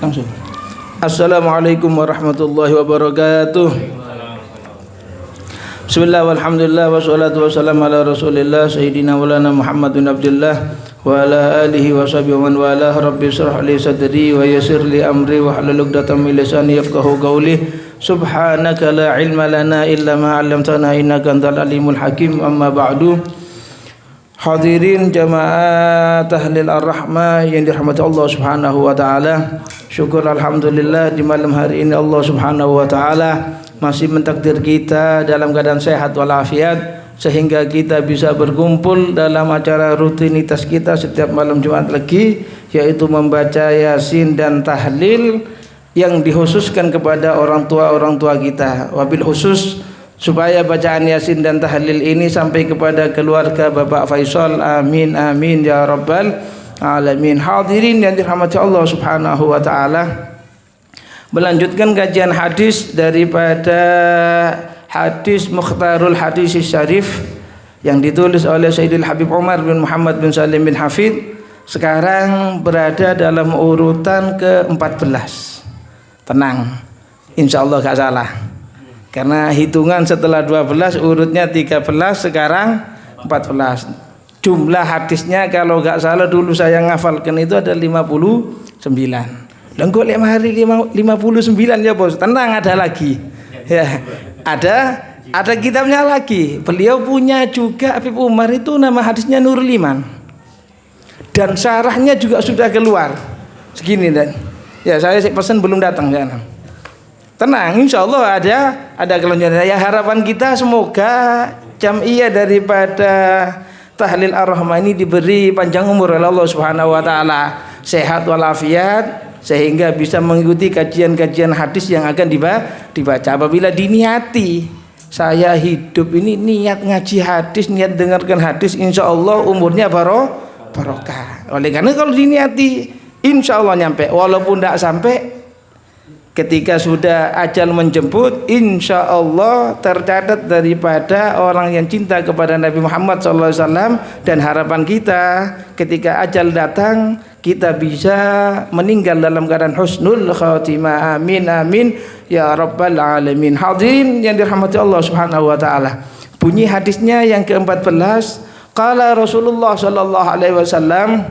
Langsung. Assalamualaikum warahmatullahi wabarakatuh. Bismillah walhamdulillah wassalatu wassalamu ala rasulillah sayyidina maulana Muhammad bin Abdullah wa ala alihi wa sahbihi wa man walah. Rabbi shrah li sadri wa yassir li amri wa hlul 'uqdatam min lisani yafqahu qawli. Subhanaka la ilma lana illa ma 'allamtana innaka antal alimul hakim. Amma ba'du. Hadirin jamaah tahlil ar-rahmah yang dirahmati Allah Subhanahu wa taala. Syukur alhamdulillah di malam hari ini Allah Subhanahu wa taala masih mentakdir kita dalam keadaan sehat walafiat sehingga kita bisa berkumpul dalam acara rutinitas kita setiap malam Jumat Legi, yaitu membaca Yasin dan tahlil yang dikhususkan kepada orang tua kita. Wabil khusus supaya bacaan Yasin dan tahlil ini sampai kepada keluarga Bapak Faisal. Amin amin ya rabbal alamin. Hadirin yang dirahmati Allah Subhanahu wa taala, melanjutkan kajian hadis daripada hadis Mukhtarul Hadis Syarif yang ditulis oleh Sayyidil Habib Umar bin Muhammad bin Salim bin Hafid. Sekarang berada dalam urutan ke-14. Tenang, insyaallah gak salah. Karena hitungan setelah 12 urutnya 13, sekarang 14. Jumlah hadisnya kalau gak salah dulu saya ngafalkan itu ada 59. Lenggok 5 hari 59 ya bos. Tenang, ada lagi. Ya, ada kitabnya lagi. Beliau punya juga Habib Umar itu nama hadisnya Nurul Iman. Dan syarahnya juga sudah keluar. Segini dan. Ya saya pesan belum datang ya. Tenang, insya Allah ada kelanjutan. Ya, harapan kita semoga jamiah daripada tahlil ar-rahmah ini diberi panjang umur oleh Allah Subhanahu wa taala, sehat walafiat, sehingga bisa mengikuti kajian-kajian hadis yang akan dibaca. Apabila diniati, saya hidup ini niat ngaji hadis, niat dengarkan hadis, insya Allah umurnya barokah. Oleh karena kalau diniati, insya Allah nyampe. Walaupun tidak sampai, ketika sudah ajal menjemput, insya Allah tercatat daripada orang yang cinta kepada Nabi Muhammad SAW. Dan harapan kita ketika ajal datang, kita bisa meninggal dalam keadaan husnul khatimah. Amin amin ya rabbal alamin. Hadirin yang dirahmati Allah Subhanahu wa taala, bunyi hadisnya yang ke-14. Qala Rasulullah sallallahu alaihi wasallam,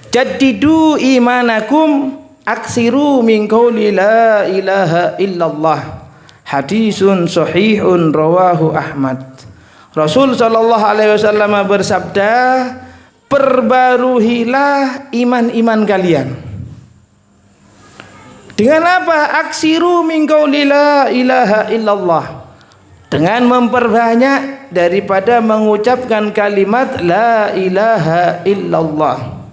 jaddidu imanakum aksiru min qawli la ilaha illallah. Hadisun sahihun rawahu Ahmad. Rasul sallallahu alaihi wasallam bersabda, perbaruhilah iman-iman kalian. Dengan apa? Aksiru min qawli la ilaha illallah. Dengan memperbanyak daripada mengucapkan kalimat la ilaha illallah.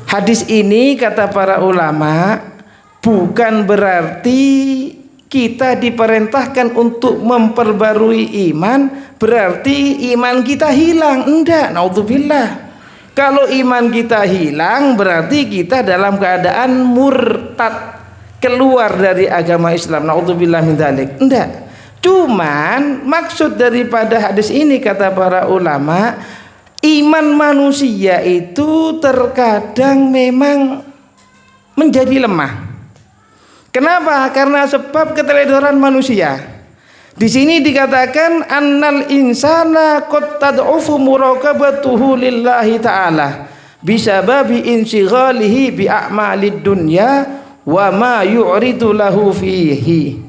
Hadis ini kata para ulama bukan berarti kita diperintahkan untuk memperbarui iman, berarti iman kita hilang. Enggak, naudzubillah. Kalau iman kita hilang berarti kita dalam keadaan murtad, keluar dari agama Islam. Naudzubillah min dzalik. Enggak. Cuman maksud daripada hadis ini kata para ulama, iman manusia itu terkadang memang menjadi lemah. Kenapa? Karena sebab keteledoran manusia. Di sini dikatakan annal insana qad tad'ufu muraqabatuhu lillahi ta'ala bisababi insighalihi bi a'malid dunya wa ma yu'ridu lahu fihi.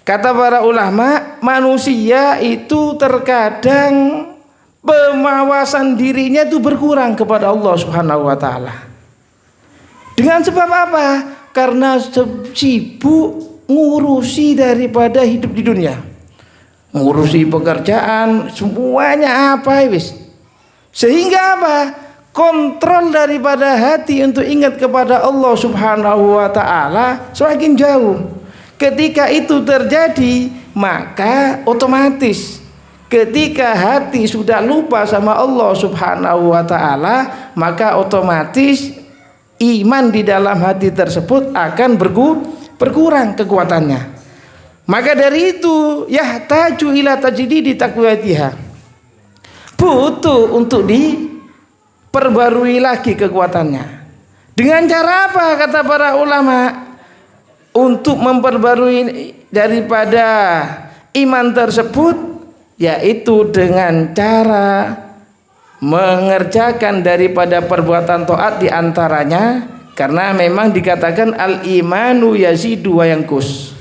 Kata para ulama, manusia itu terkadang pemawasan dirinya itu berkurang kepada Allah Subhanahu wa taala. Dengan sebab apa? Karena sibuk ngurusi daripada hidup di dunia. Ngurusi pekerjaan, semuanya apa wis. Sehingga apa? Kontrol daripada hati untuk ingat kepada Allah Subhanahu wa taala semakin jauh. Ketika itu terjadi, maka otomatis ketika hati sudah lupa sama Allah Subhanahu wa taala, maka otomatis iman di dalam hati tersebut akan berkurang kekuatannya. Maka dari itu yahtaju ila tajdidi taqwatiha, butuh untuk diperbarui lagi kekuatannya. Dengan cara apa kata para ulama? Untuk memperbarui daripada iman tersebut, yaitu dengan cara mengerjakan daripada perbuatan taat diantaranya, karena memang dikatakan al-imanu yazidu wa yanqus.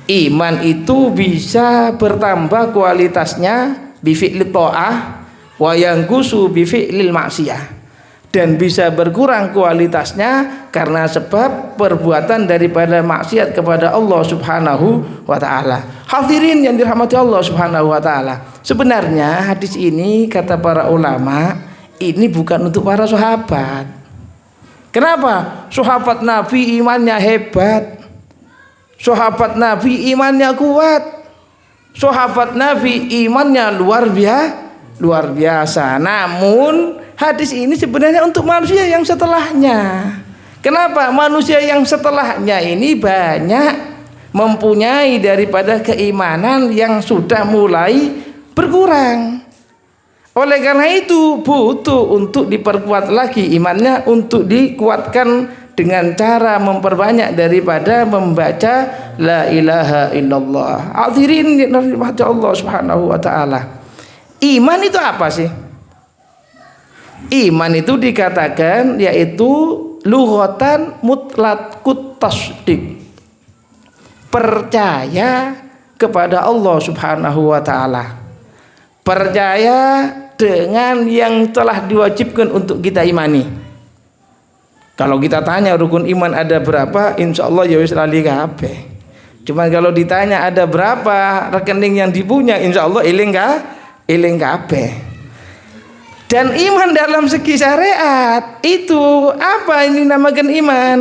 Iman itu bisa bertambah kualitasnya bi fi'lit ta'ah wa yanqusu bi fi'lil ma'siyah, dan bisa berkurang kualitasnya karena sebab perbuatan daripada maksiat kepada Allah Subhanahu wa taala. Hadirin yang dirahmati Allah Subhanahu wa taala. Sebenarnya hadis ini kata para ulama ini bukan untuk para sahabat. Kenapa? Sahabat Nabi imannya hebat. Sahabat Nabi imannya kuat. Sahabat Nabi imannya luar biasa. Namun hadis ini sebenarnya untuk manusia yang setelahnya. Kenapa? Manusia yang setelahnya ini banyak mempunyai daripada keimanan yang sudah mulai berkurang. Oleh karena itu butuh untuk diperkuat lagi imannya, untuk dikuatkan dengan cara memperbanyak daripada membaca la ilaha illallah. Hadirin rahmati Allah Subhanahu wa taala. Iman itu apa sih? Iman itu dikatakan yaitu lughatan mutlaqut tasdiq, percaya kepada Allah Subhanahu wa taala, percaya dengan yang telah diwajibkan untuk kita imani. Kalau kita tanya rukun iman ada berapa, insya Allah ya wis lali kabeh. Cuma kalau ditanya ada berapa rekening yang dipunya, insya Allah eling kabeh. Dan iman dalam segi syariat itu apa ini namakan iman?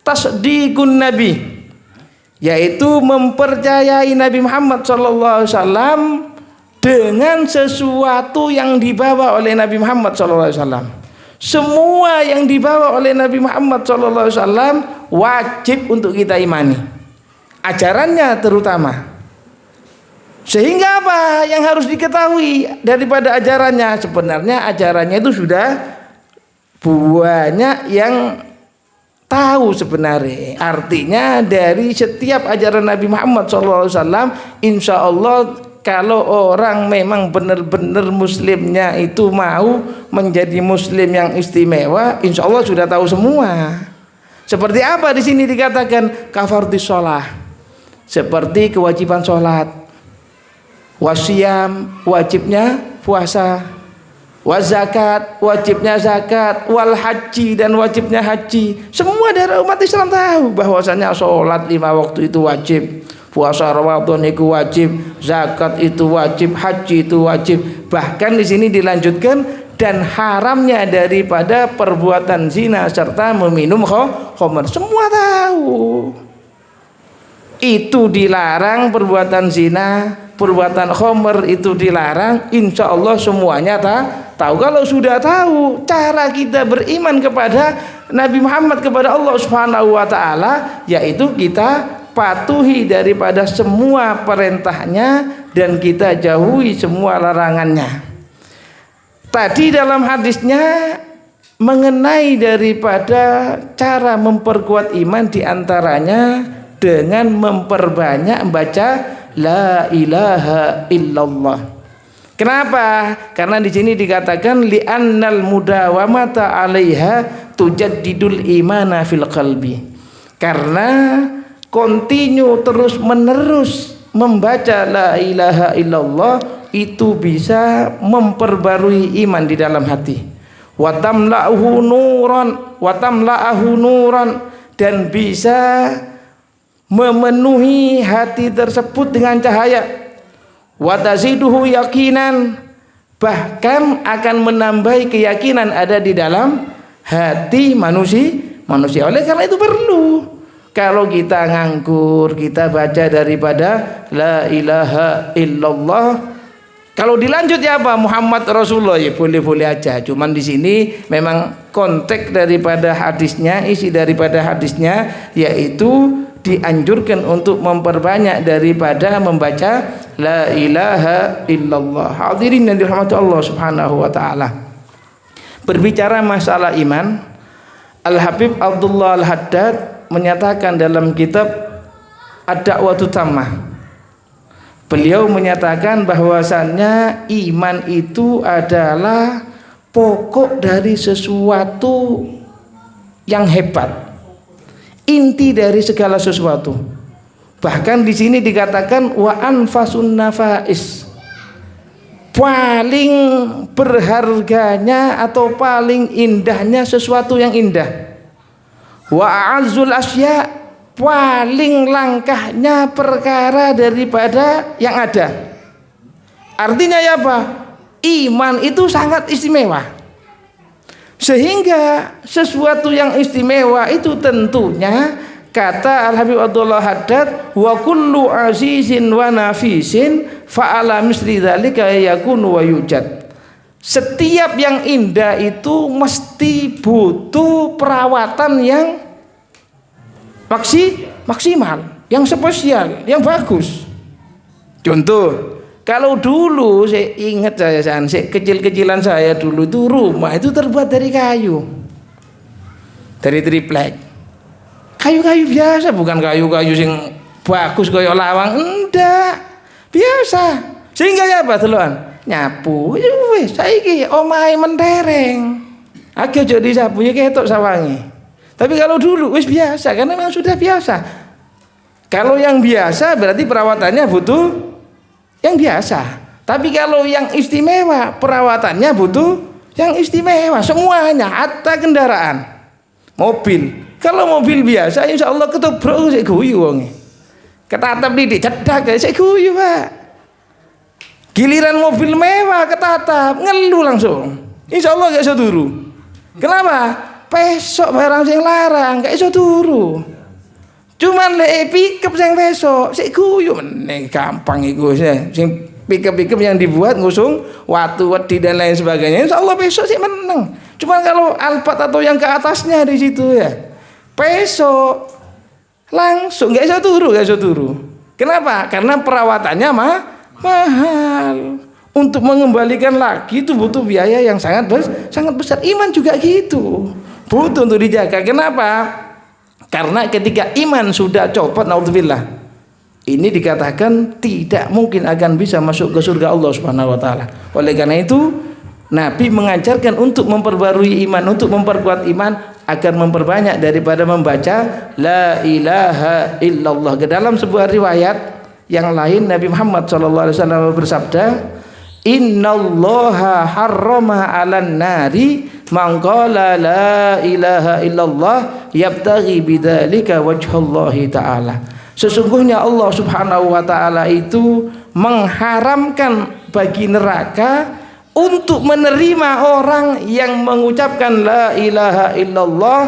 Tasdiqun Nabi, yaitu mempercayai Nabi Muhammad SAW dengan sesuatu yang dibawa oleh Nabi Muhammad SAW. Semua yang dibawa oleh Nabi Muhammad SAW wajib untuk kita imani, ajarannya terutama. Sehingga apa yang harus diketahui daripada ajarannya? Sebenarnya ajarannya itu sudah banyak yang tahu sebenarnya. Artinya dari setiap ajaran Nabi Muhammad SAW, insya Allah kalau orang memang benar-benar muslimnya itu mau menjadi muslim yang istimewa, insya Allah sudah tahu semua. Seperti apa di sini dikatakan kafardhis shalah, seperti kewajiban sholat, wasyam wajibnya puasa, wazakat wajibnya zakat, wal haji dan wajibnya haji. Semua dari umat Islam tahu bahwasanya sholat 5 waktu itu wajib, puasa Ramadan itu wajib, zakat itu wajib, haji itu wajib. Bahkan di sini dilanjutkan dan haramnya daripada perbuatan zina serta meminum khamr. Semua tahu. Itu dilarang perbuatan zina, perbuatan khamr itu dilarang. Insya Allah semuanya tahu. Kalau sudah tahu, cara kita beriman kepada Nabi Muhammad, kepada Allah Subhanahu wa taala, yaitu kita patuhi daripada semua perintahnya dan kita jauhi semua larangannya. Tadi dalam hadisnya mengenai daripada cara memperkuat iman diantaranya dengan memperbanyak membaca la ilaha illallah. Kenapa? Karena di sini dikatakan li'annal mudawamata 'alaiha tujaddidul imana fil qalbi. Karena kontinu terus menerus membaca la ilaha illallah itu bisa memperbarui iman di dalam hati. Wa tamla'uhu nuran dan bisa memenuhi hati tersebut dengan cahaya. Wa taziduhu yakinan, bahkan akan menambah keyakinan ada di dalam hati manusia. Oleh karena itu perlu, kalau kita nganggur, kita baca daripada la ilaha illallah. Kalau dilanjut ya apa? Muhammad Rasulullah, ya boleh-boleh aja. Cuman di sini memang konteks daripada hadisnya, isi daripada hadisnya yaitu dianjurkan untuk memperbanyak daripada membaca la ilaha illallah. Hadirin yang dirahmati Allah Subhanahu wa taala. Berbicara masalah iman, Al-Habib Abdullah Al-Haddad menyatakan dalam kitab Ad-Da'watu Tammah, beliau menyatakan bahwasannya iman itu adalah pokok dari sesuatu yang hebat, inti dari segala sesuatu. Bahkan di sini dikatakan wa anfasun nafais, paling berharganya atau paling indahnya sesuatu yang indah. Wa a'azzul asya, paling langkahnya perkara daripada yang ada. Artinya ya apa? Iman itu sangat istimewa. Sehingga sesuatu yang istimewa itu tentunya, kata Al-Habib Abdullah Haddad, wa kullu azizin wa nafisin fa'ala misli dzalika yakunu wa yujad. Setiap yang indah itu mesti butuh perawatan yang maksimal, yang spesial, yang bagus. Contoh, kalau dulu saya ingat kecil-kecilan saya dulu itu rumah itu terbuat dari kayu, dari triplek, kayu-kayu biasa, bukan kayu-kayu yang bagus kayak lawang, enggak, biasa. Sehingga ya apa teluan nyapu, wes saiki omahe mentereng, agak jadi sapu ya ketok sawangi. Tapi kalau dulu wes biasa, karena memang sudah biasa. Kalau yang biasa berarti perawatannya butuh yang biasa. Tapi kalau yang istimewa perawatannya butuh yang istimewa semuanya, hatta kendaraan, mobil. Kalau mobil biasa insya Allah ketobrak saya guyu wong. Ketatap di cedak saya guyu Pak. Giliran mobil mewah ketatap ngeluh langsung. Insya Allah gak iso turu. Kenapa? Pesok barang sing larang gak iso turu. Cuman lek pickup sing besok sik guyu meneh gampang iku sing pickup yang dibuat ngusung watu wedi dan lain sebagainya. Insyaallah besok sik meneng. Cuman kalau Alphard atau yang ke atasnya di situ ya, besok langsung gak iso turu. Kenapa? Karena perawatannya mahal. Untuk mengembalikan lagi itu butuh biaya yang sangat besar. Iman juga gitu. Butuh untuk dijaga. Kenapa? Karena ketika iman sudah copot, naudzubillah, ini dikatakan tidak mungkin akan bisa masuk ke surga Allah Subhanahu wa taala. Oleh karena itu, Nabi mengajarkan untuk memperbarui iman, untuk memperkuat iman agar memperbanyak daripada membaca la ilaha illallah. Ke dalam sebuah riwayat yang lain Nabi Muhammad SAW bersabda, innallaha harrama 'alan nari man qala la ilaha illallah yabtaghi bidzalika wajhallahi ta'ala. Sesungguhnya Allah Subhanahu wa taala itu mengharamkan bagi neraka untuk menerima orang yang mengucapkan la ilaha illallah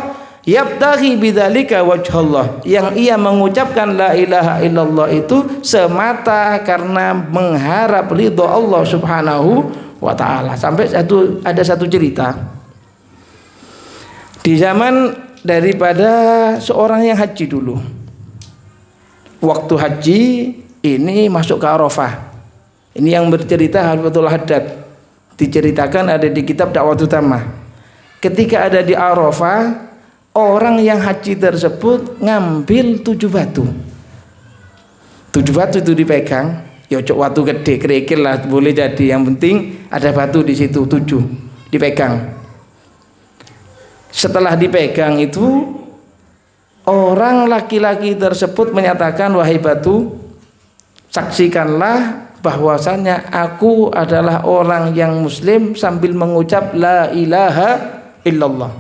yabtaghi bidzalika wajhallah, yang ia mengucapkan la ilaha illallah itu semata karena mengharap ridho Allah Subhanahu wa taala. Sampai ada satu cerita di zaman daripada seorang yang haji dulu. Waktu haji ini masuk ke Arafah. Ini yang bercerita Habib Abdullah Haddad. Diceritakan ada di kitab Da'watu Tammah. Ketika ada di Arafah, orang yang haji tersebut ngambil 7 batu. 7 batu itu dipegang, ya cok watu gede, kerikil lah boleh jadi. Yang penting ada batu di situ 7 dipegang. Setelah dipegang itu, orang laki-laki tersebut menyatakan, wahai batu, saksikanlah bahwasannya aku adalah orang yang muslim sambil mengucap la ilaha illallah.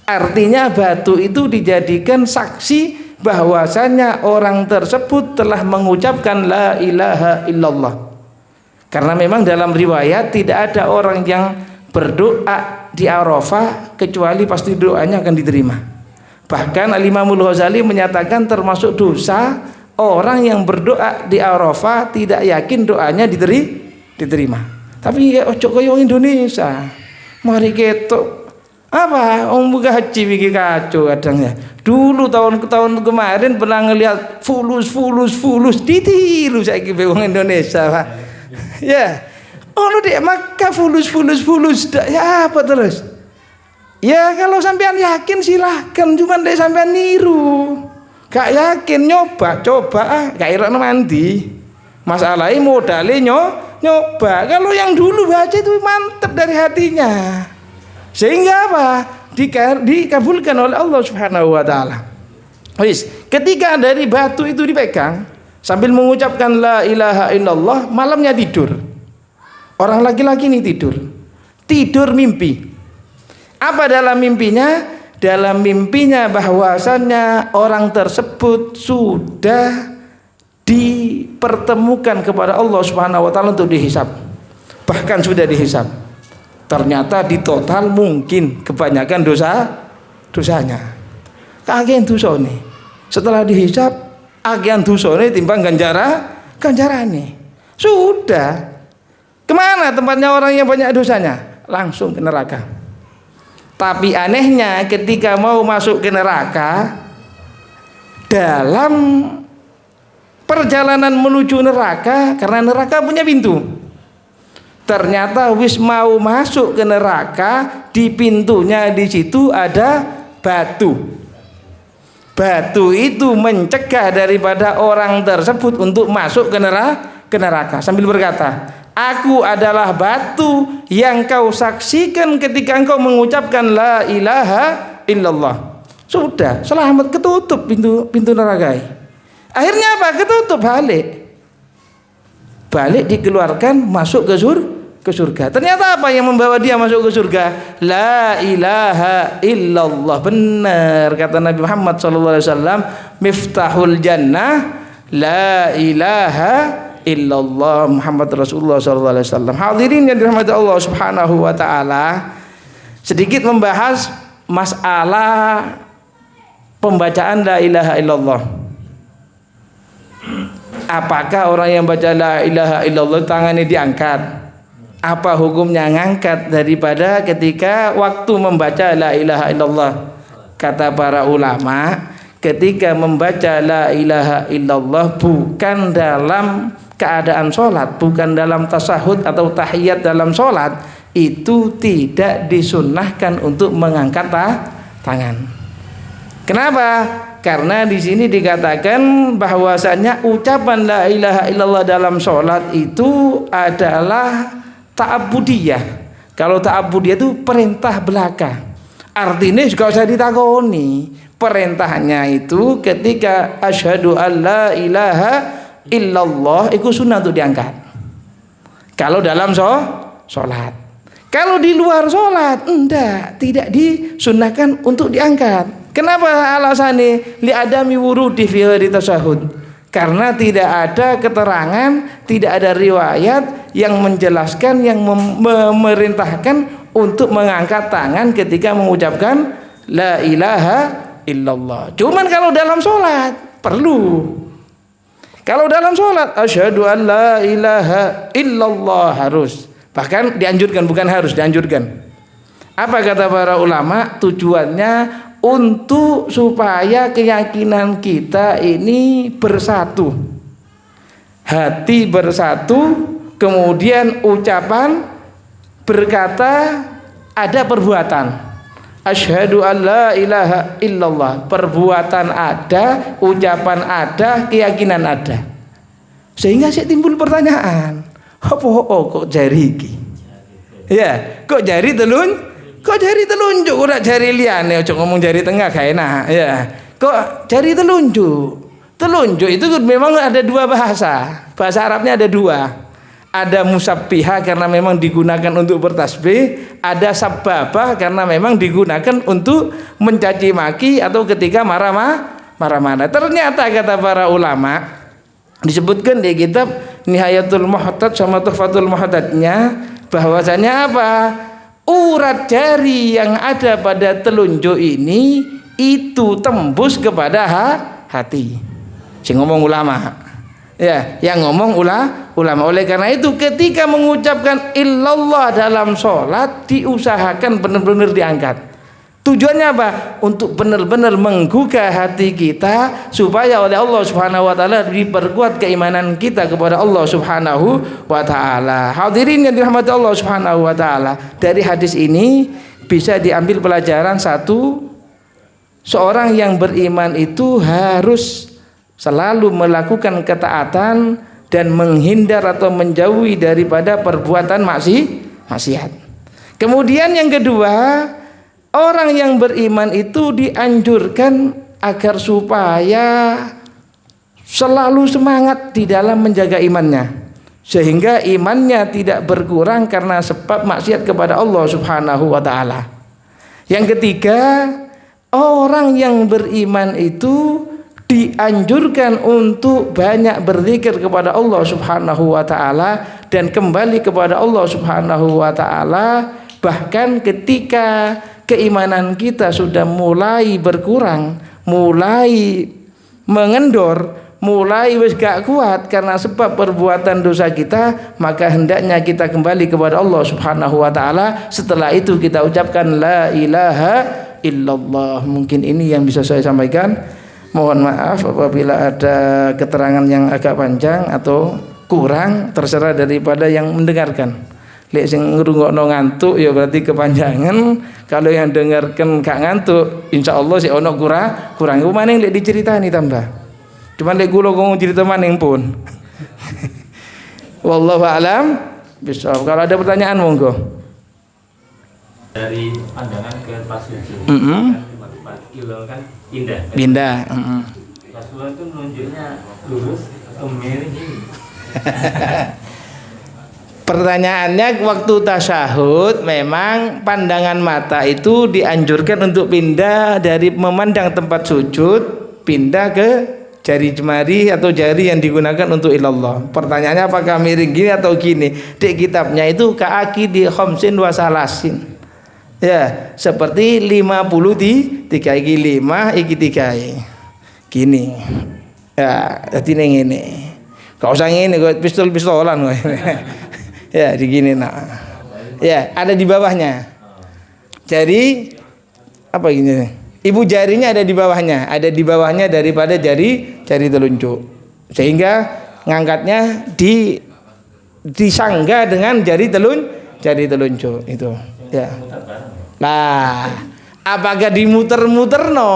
Artinya batu itu dijadikan saksi bahwasannya orang tersebut telah mengucapkan la ilaha illallah. Karena memang dalam riwayat tidak ada orang yang berdoa di Arafah kecuali pasti doanya akan diterima. Bahkan Al-Imamul Ghazali menyatakan termasuk dosa orang yang berdoa di Arafah tidak yakin doanya diterima. Tapi ya ojo koyo Indonesia. Mari ketok apa orang buka haji bikin kacau kadang ya. Dulu tahun kemarin pernah ngelihat fulus ditiru saiki wong Indonesia, Pak. Ya. Oh lu dek Makkah fulus ya apa terus? Ya kalau sampean yakin silahkan, cuman dek sampean niru. Gak yakin coba gak irokno mandi. Masalahnya modalnya nyoba. Kalau yang dulu baca itu mantap dari hatinya. Sehingga apa? Dikabulkan oleh Allah Subhanahu wa taala. Ketika dari batu itu dipegang sambil mengucapkan la ilaha illallah, malamnya tidur. Orang laki-laki ini tidur mimpi. Apa dalam mimpinya? Dalam mimpinya bahwasannya orang tersebut sudah dipertemukan kepada Allah Subhanahu wa taala untuk dihisab. Bahkan sudah dihisab. Ternyata di total mungkin kebanyakan dosanya. Kagian dosane. Setelah dihisab, agian dosane timbang ganjarane. Sudah. Kemana tempatnya orang yang banyak dosanya? Langsung ke neraka. Tapi anehnya ketika mau masuk ke neraka, dalam perjalanan menuju neraka, karena neraka punya pintu, ternyata wis mau masuk ke neraka, di pintunya di situ ada batu. Batu itu mencegah daripada orang tersebut untuk masuk ke neraka sambil berkata, aku adalah batu yang kau saksikan ketika engkau mengucapkan la ilaha illallah. Sudah, selamat, ketutup pintu neraka. Akhirnya apa? Ketutup, balik dikeluarkan, masuk ke surga. Ternyata apa yang membawa dia masuk ke surga? La ilaha illallah. Benar kata Nabi Muhammad SAW, miftahul jannah la ilaha illallah Muhammad Rasulullah SAW. Hadirin yang dirahmati Allah Subhanahu wa taala, sedikit membahas masalah pembacaan la ilaha illallah. Apakah orang yang baca la ilaha illallah tangannya diangkat? Apa hukumnya ngangkat daripada ketika waktu membaca la ilaha illallah? Kata para ulama, ketika membaca la ilaha illallah bukan dalam keadaan sholat, bukan dalam tasahud atau tahiyat dalam sholat, itu tidak disunnahkan untuk mengangkat tangan. Kenapa? Karena di sini dikatakan bahwasanya ucapan la ilaha illallah dalam sholat itu adalah ta'abudiyah. Kalau ta'abudiyah itu perintah belaka. Artinya juga usah ditakoni. Perintahnya itu ketika asyhadu an la ilaha illallah itu sunnah untuk diangkat. Kalau dalam sholat. Kalau di luar sholat tidak disunnahkan untuk diangkat. Kenapa alasannya? Li adami wurudi fi ghairi tasyahud. Karena tidak ada keterangan, tidak ada riwayat yang menjelaskan, yang memerintahkan untuk mengangkat tangan ketika mengucapkan la ilaha illallah. Cuman kalau dalam sholat perlu. Kalau dalam sholat asyhadu an la ilaha illallah harus. Bahkan dianjurkan, bukan harus, dianjurkan. Apa kata para ulama? Tujuannya untuk supaya keyakinan kita ini bersatu, hati bersatu, kemudian ucapan berkata, ada perbuatan asyhadu an la ilaha illallah, perbuatan ada, ucapan ada, keyakinan ada. Sehingga saya timbul pertanyaan, kok jari iki? Ya, kok jari telunjuk ora jari liyane, ojo ngomong jari tengah gak enak ya. Kok jari telunjuk itu memang ada dua bahasa Arabnya ada dua. Ada musabbiha karena memang digunakan untuk bertasbih, ada sababah karena memang digunakan untuk mencaci maki atau ketika marah-marah. Ternyata kata para ulama, disebutkan di kitab Nihayatul Muhtad sama Tuhfatul Muhtadnya, bahwasanya apa? Urat jari yang ada pada telunjuk ini itu tembus kepada hati. Si ngomong ulama. Ya, yang ngomong ulama. Oleh karena itu ketika mengucapkan illallah dalam sholat diusahakan benar-benar diangkat. Tujuannya apa? Untuk benar-benar menggugah hati kita supaya oleh Allah Subhanahu wa taala diperkuat keimanan kita kepada Allah Subhanahu wa taala. Hadirin yang dirahmati Allah Subhanahu wa taala, dari hadis ini bisa diambil pelajaran satu, seorang yang beriman itu harus selalu melakukan ketaatan dan menghindar atau menjauhi daripada perbuatan maksiat. Kemudian yang kedua, orang yang beriman itu dianjurkan agar supaya selalu semangat di dalam menjaga imannya, sehingga imannya tidak berkurang karena sebab maksiat kepada Allah Subhanahu wa taala. Yang ketiga, orang yang beriman itu dianjurkan untuk banyak berzikir kepada Allah Subhanahu wa taala dan kembali kepada Allah Subhanahu wa taala, bahkan ketika keimanan kita sudah mulai berkurang, mulai mengendor, mulai wis gak kuat karena sebab perbuatan dosa kita, maka hendaknya kita kembali kepada Allah Subhanahu wa taala. Setelah itu kita ucapkan la ilaha illallah. Mungkin ini yang bisa saya sampaikan. Mohon maaf apabila ada keterangan yang agak panjang atau kurang, terserah daripada yang mendengarkan. Lek sing ngrungokno ngantuk ya berarti kepanjangan. Kalau yang dengarkan gak ngantuk, insyaallah sih ono kurang. Iku maning lek diceritani tambah. Cuman lek kula ngomong cerita maning pun. Wallahu a'lam bishawab. Kalau ada pertanyaan monggo. Dari pandangan ke Pasuruan, kan 4 kilo kan pindah. Pasuruan itu menunjuknya lurus atau miring ini. Pertanyaannya, waktu tasyahud memang pandangan mata itu dianjurkan untuk pindah dari memandang tempat sujud, pindah ke jari jemari atau jari yang digunakan untuk ilallah. Pertanyaannya apakah miring gini atau gini? Di kitabnya itu kaki di khamsin wasalasin. Ya, seperti 50 di 3 iki 5 iki 3 gini. Ya, dadi ning ngene. Gak usah ngene kok pistol-pistolan kok. Ya, digini nah. Ya, ada di bawahnya. Jadi apa gini? Ibu jarinya ada di bawahnya, daripada jari telunjuk. Sehingga ngangkatnya disangga dengan jari telunjuk itu. Ya. Nah, apakah dimuter-muterno?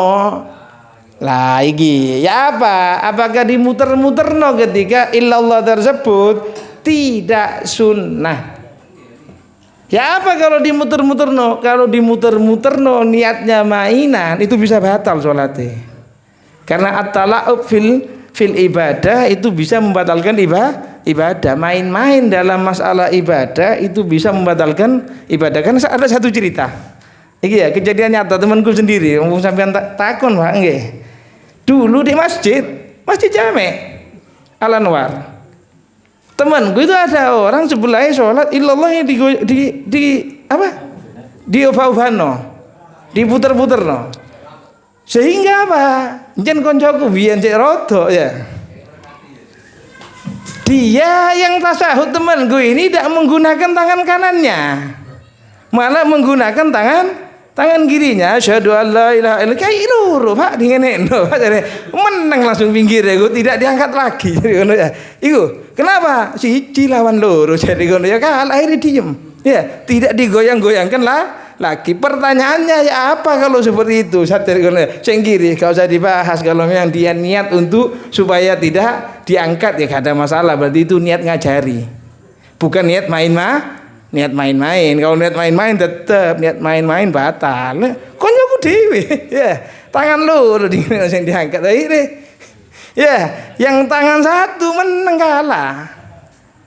Lah iki, ya apa? Apakah dimuter-muterno ketika illallah tersebut tidak sunnah? Ya apa kalau dimuter-muterno? Kalau dimuter-muterno niatnya mainan, itu bisa batal sholatnya. Karena at-tala'ub fil ibadah itu bisa membatalkan ibadah. Main-main dalam masalah ibadah itu bisa membatalkan ibadah. Karena ada satu cerita. Iki ya kejadian nyata temanku sendiri. Ngomong sampean takon Pak nggih. Dulu di masjid Jamek Al Anwar. Temanku itu ada orang sebelahnya sholat illallahnya di apa? Diubah-ubahno. Diputer-puterno. Sehingga apa? Jen koncoku biyen cek rodo ya. Dia yang tasahud temanku ini tidak menggunakan tangan kanannya. Malah menggunakan tangan kirinya. Asyhadu an la ilaha illallah. Kayak loro Pak dingenekno Pak jare. Meneng langsung pinggir ya, tidak diangkat lagi. Jadi ngono ya. Iku, kenapa? Siji lawan loro jadi ngono ya kalah akhirnya diem. Ya, tidak digoyang-goyangkan lagi. Pertanyaannya ya apa kalau seperti itu? Satir ngono ya. Sing kiri gak usah dibahas, kalau memang dia niat untuk supaya tidak diangkat ya gak ada masalah. Berarti itu niat ngajari. Bukan niat niat main-main. Kalau niat main-main tetap niat main-main batal. Konyoku dhewe ya. Tangan loro sing diangkat akhirnya. Ya, yang tangan satu menang kalah.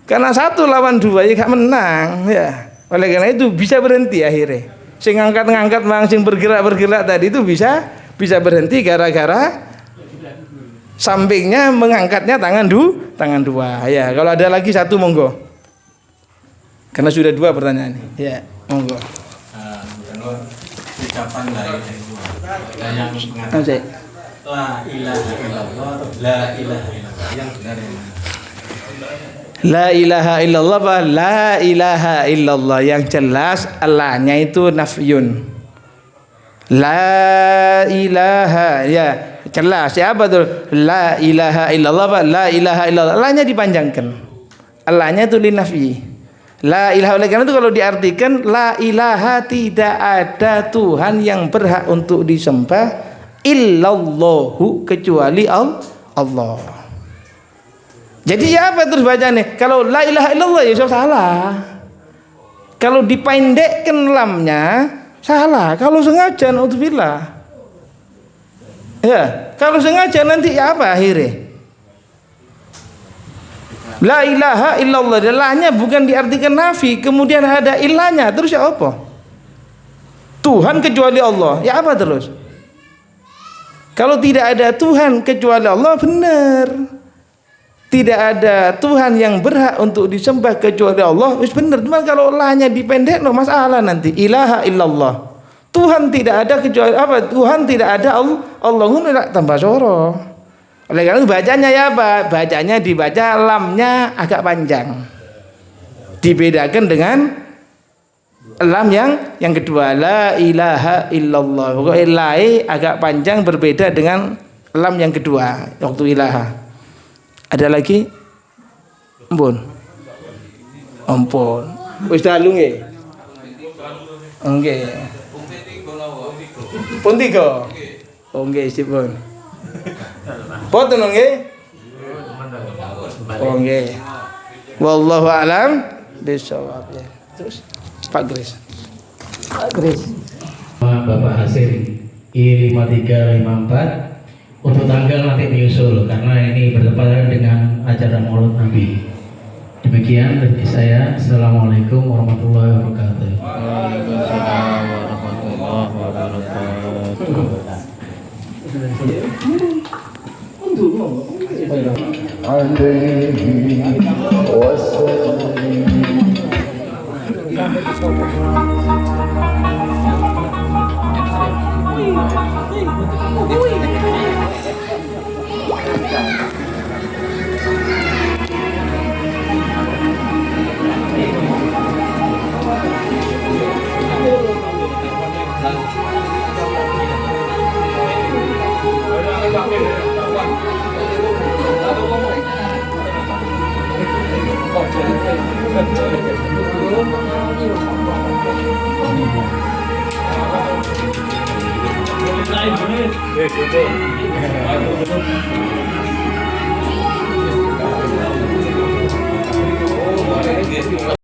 Karena 1 lawan 2 ya gak menang ya. Oleh karena itu bisa berhenti akhirnya. Sing ngangkat sing bergerak tadi itu bisa berhenti gara-gara sampingnya mengangkatnya tangan 2. Ya, kalau ada lagi 1 monggo. Karena sudah 2 pertanyaan. Ya, monggo. Ucapan la ilaha illallah yang mengatakan la ilaha illallah, la ilaha illallah yang benar yang mana? La ilaha illallah apa? La ilaha illallah yang jelas Allahnya itu nafyun. La ilaha ya jelas ya betul. La ilaha illallah apa? La ilaha illallah. Allahnya dipanjangkan. Allahnya itu linafyi. La ilaha, oleh karena itu kalau diartikan la ilaha, tidak ada Tuhan yang berhak untuk disembah illallahu, kecuali Allah. Jadi ya apa terus bacanya? Kalau la ilaha illallah ya salah. Kalau dipendekkan lamnya salah. Kalau sengaja naudzubillah. Ya, kalau sengaja nanti ya apa akhirnya? La ilaha illallah, lahnya bukan diartikan nafi, kemudian ada ilahnya, terus ya apa? Tuhan kecuali Allah, ya apa terus? Kalau tidak ada Tuhan kecuali Allah, benar. Tidak ada Tuhan yang berhak untuk disembah kecuali Allah, wis benar. Cuma kalau lahnya dipendek, no masalah nanti. Ilaha illallah, Tuhan tidak ada kecuali apa? Tuhan tidak ada Allah tambah soro. Oleh karena itu bacanya ya apa? Bacanya dibaca lamnya agak panjang. Dibedakan dengan lam yang kedua, la ilaha illallah. Pokoknya lai agak panjang, berbeda dengan lam yang kedua waktu ilaha. Ada lagi? Ampun. Ampun. Wis dalu nggih. Nggih. Pun 3. Oh nggih, sipun. Boten nggih? Oh nggih. Wallahu a'lam bishawab. Terus Pak Gris. Bapak Hasim I5354 untuk tanggal nanti menyusul karena ini bertepatan dengan acara Maulid Nabi. Demikian dari saya. Assalamualaikum warahmatullahi wabarakatuh. Waalaikumsalam warahmatullahi wabarakatuh.